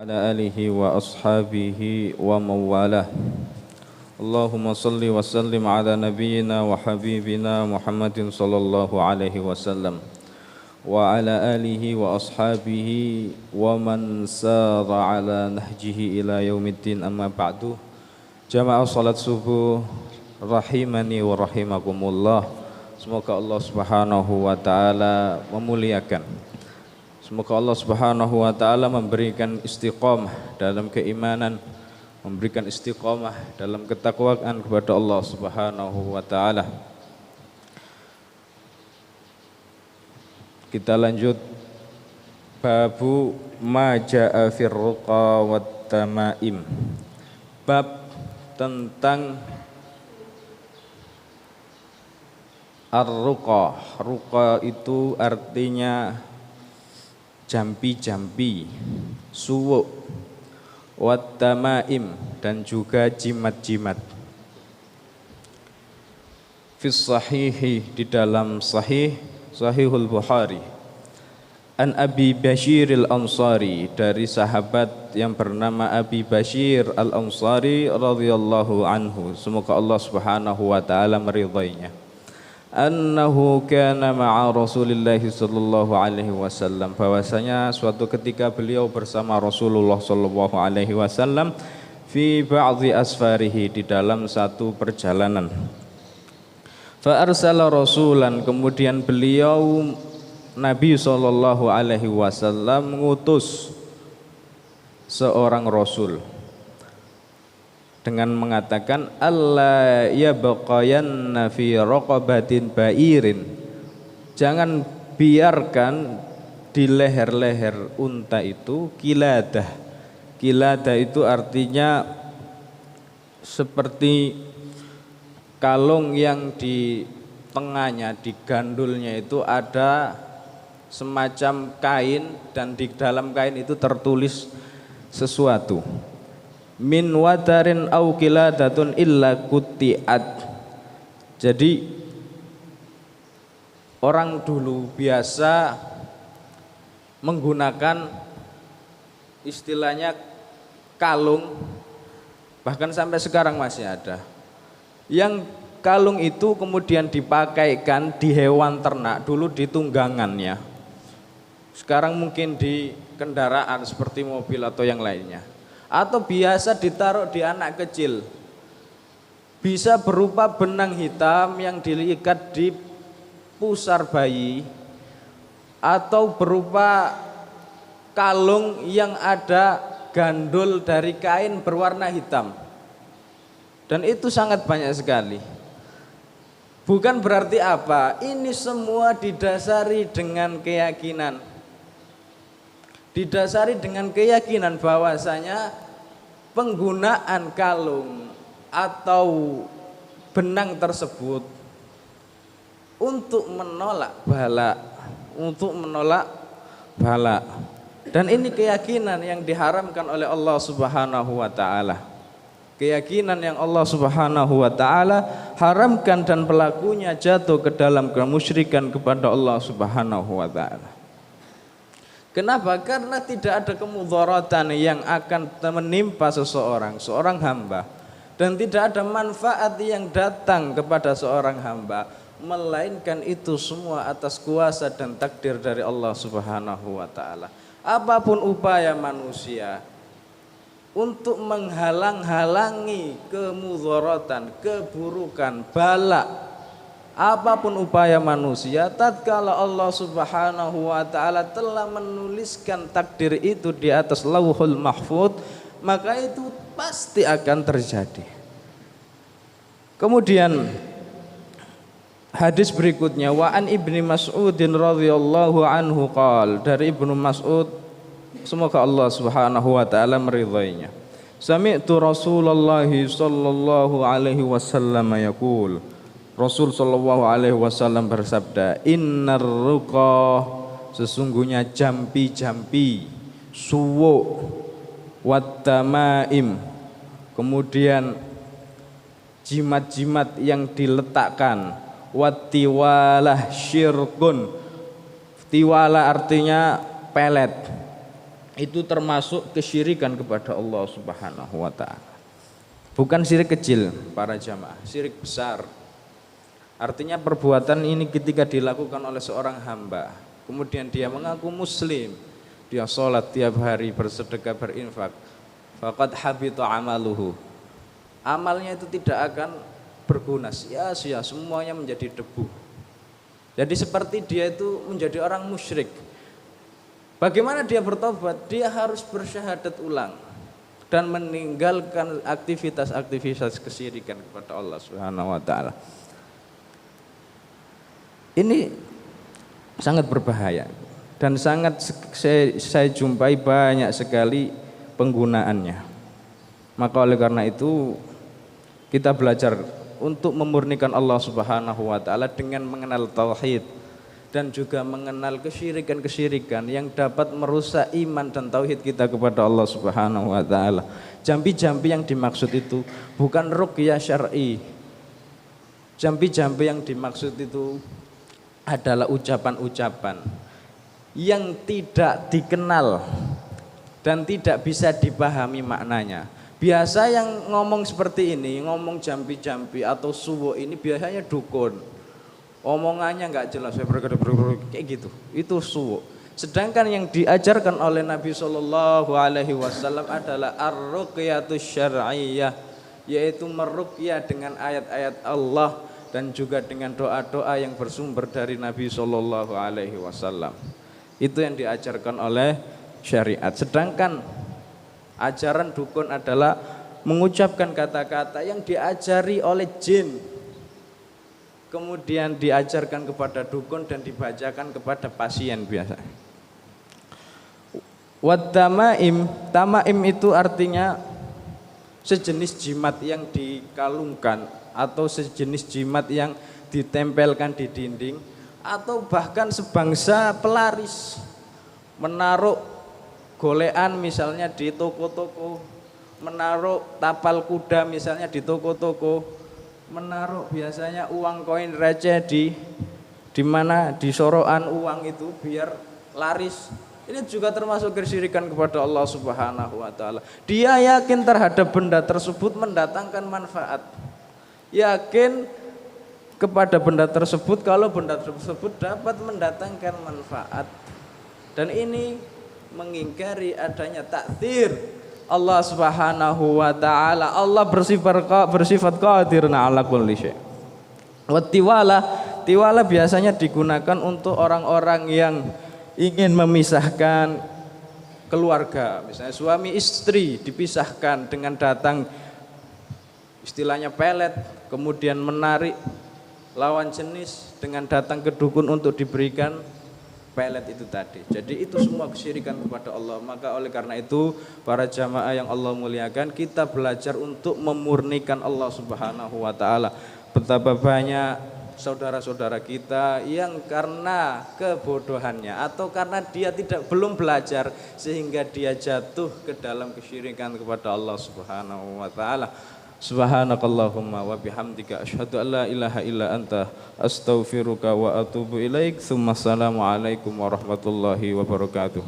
Ala alihi wa ashabihi wa mawalah. Allahumma salli wa sallim ala nabiyyina wa habibina Muhammadin sallallahu alaihi wasallam wa ala alihi wa ashabihi wa man sara ala nahjihi ila yaumiddin, amma ba'du. Jamaah salat subuh rahimani wa rahimakumullah. Semoga Allah Subhanahu wa taala memuliakan. Semoga Allah Subhanahu wa taala memberikan istiqomah dalam keimanan, memberikan istiqomah dalam ketakwaan kepada Allah Subhanahu wa taala. Kita lanjut babu ma jaa fir ruqa wat tamaim. Bab tentang ar-ruqa. Ruqa itu artinya jampi-jampi, suwuk, wat tamaim, dan juga jimat-jimat. Fis sahihi, di dalam Sahihul Bukhari, an Abi Bashir al-Ansari, dari sahabat yang bernama Abi Bashir al-Ansari radhiyallahu anhu, semoga Allah Subhanahu wa taala meridainya, annahu kana ma'a Rasulillah sallallahu alaihi wasallam, bahwasanya suatu ketika beliau bersama Rasulullah sallallahu alaihi wasallam fi ba'dhi asfarihi, di dalam satu perjalanan. Fa arsala rasulan, kemudian beliau Nabi sallallahu alaihi wasallam mengutus seorang rasul dengan mengatakan alla yabqayanna fi raqabatin ba'irin, jangan biarkan di leher-leher unta itu kiladah. Kiladah itu artinya seperti kalung yang di tengahnya, di gandulnya itu ada semacam kain, dan di dalam kain itu tertulis sesuatu. Min watarin au kiladatun illa kutiat. Jadi orang dulu biasa menggunakan istilahnya kalung, bahkan sampai sekarang masih ada, yang kalung itu kemudian dipakaikan di hewan ternak, dulu di tunggangannya, sekarang mungkin di kendaraan seperti mobil atau yang lainnya, atau biasa ditaruh di anak kecil. Bisa berupa benang hitam yang diikat di pusar bayi, atau berupa kalung yang ada gandul dari kain berwarna hitam. Dan itu sangat banyak sekali. Bukan berarti apa, ini semua didasari dengan keyakinan. Didasari dengan keyakinan bahwasanya penggunaan kalung atau benang tersebut untuk menolak bala, dan ini keyakinan yang diharamkan oleh Allah Subhanahu wa taala. Keyakinan yang Allah Subhanahu wa taala haramkan dan pelakunya jatuh ke dalam kemusyrikan kepada Allah Subhanahu wa taala. Kenapa? Karena tidak ada kemudaratan yang akan menimpa seorang hamba, dan tidak ada manfaat yang datang kepada seorang hamba, melainkan itu semua atas kuasa dan takdir dari Allah Subhanahu wa taala. Apapun upaya manusia untuk menghalang-halangi kemudaratan, keburukan, bala, apapun upaya manusia, tatkala Allah Subhanahu wa taala telah menuliskan takdir itu di atas Lauhul Mahfuz, maka itu pasti akan terjadi. Kemudian hadis berikutnya, wa an Ibnu Mas'udin radhiyallahu anhu qala, dari Ibnu Mas'ud, semoga Allah Subhanahu wa taala meridainya, sami'tu Rasulullah sallallahu alaihi wasallam yaqul, Rasul sallallahu alaihi wasallam bersabda, innar ruqa, sesungguhnya jampi-jampi, suwuk, wat tamaim, kemudian jimat-jimat yang diletakkan, wat tiwalah syirkun, tiwala artinya pelet, itu termasuk kesyirikan kepada Allah Subhanahu wa taala. Bukan syirik kecil para jamaah, syirik besar. Artinya perbuatan ini ketika dilakukan oleh seorang hamba, kemudian dia mengaku muslim, dia sholat tiap hari, bersedekah, berinfak, faqad habita amaluhu. Amalnya itu tidak akan berguna, sia-sia, semuanya menjadi debu. Jadi seperti dia itu menjadi orang musyrik. Bagaimana dia bertobat? Dia harus bersyahadat ulang dan meninggalkan aktivitas-aktivitas kesyirikan kepada Allah Subhanahu wa taala. Ini sangat berbahaya dan sangat saya jumpai banyak sekali penggunaannya. Maka oleh karena itu kita belajar untuk memurnikan Allah Subhanahu wa taala dengan mengenal tauhid dan juga mengenal kesyirikan-kesyirikan yang dapat merusak iman dan tauhid kita kepada Allah Subhanahu wa taala. Jambi-jambi yang dimaksud itu bukan ruqyah syar'i. Jambi-jambi yang dimaksud itu adalah ucapan-ucapan yang tidak dikenal dan tidak bisa dipahami maknanya. Biasa yang ngomong seperti ini, ngomong jambi-jambi atau suwo ini biasanya dukun. Omongannya nggak jelas, kayak gitu. Itu suwo. Sedangkan yang diajarkan oleh Nabi Shallallahu Alaihi Wasallam adalah ar-ruqyatus syar'iyyah, yaitu meruqyah dengan ayat-ayat Allah dan juga dengan doa-doa yang bersumber dari Nabi Shallallahu Alaihi Wasallam. Itu yang diajarkan oleh syariat. Sedangkan ajaran dukun adalah mengucapkan kata-kata yang diajari oleh jin, kemudian diajarkan kepada dukun dan dibacakan kepada pasien biasa. Wat-tamaim, tamaim itu artinya sejenis jimat yang dikalungkan atau sejenis jimat yang ditempelkan di dinding atau bahkan sebangsa pelaris, menaruh golean misalnya di toko-toko, menaruh tapal kuda misalnya di toko-toko, menaruh biasanya uang koin receh di mana di soroan uang itu biar laris. Ini juga termasuk kesyirikan kepada Allah Subhanahu wa taala. Dia yakin terhadap benda tersebut mendatangkan manfaat. Yakin kepada benda tersebut kalau benda tersebut dapat mendatangkan manfaat. Dan ini mengingkari adanya takdir Allah Subhanahu wa taala. Allah bersifat qadirun ala kulli syai'. Tiwala biasanya digunakan untuk orang-orang yang ingin memisahkan keluarga, misalnya suami istri dipisahkan dengan datang istilahnya pelet, kemudian menarik lawan jenis dengan datang ke dukun untuk diberikan pelet itu tadi. Jadi itu semua kesyirikan kepada Allah. Maka oleh karena itu para jamaah yang Allah muliakan, kita belajar untuk memurnikan Allah Subhanahu wa taala. Betapa banyak saudara-saudara kita yang karena kebodohannya atau karena dia belum belajar sehingga dia jatuh ke dalam kesyirikan kepada Allah Subhanahu wa taala. Subhanakallahumma wa bihamdika asyhadu an la ilaha illa anta astaghfiruka wa atubu ilaik. Assalamualaikum warahmatullahi wabarakatuh.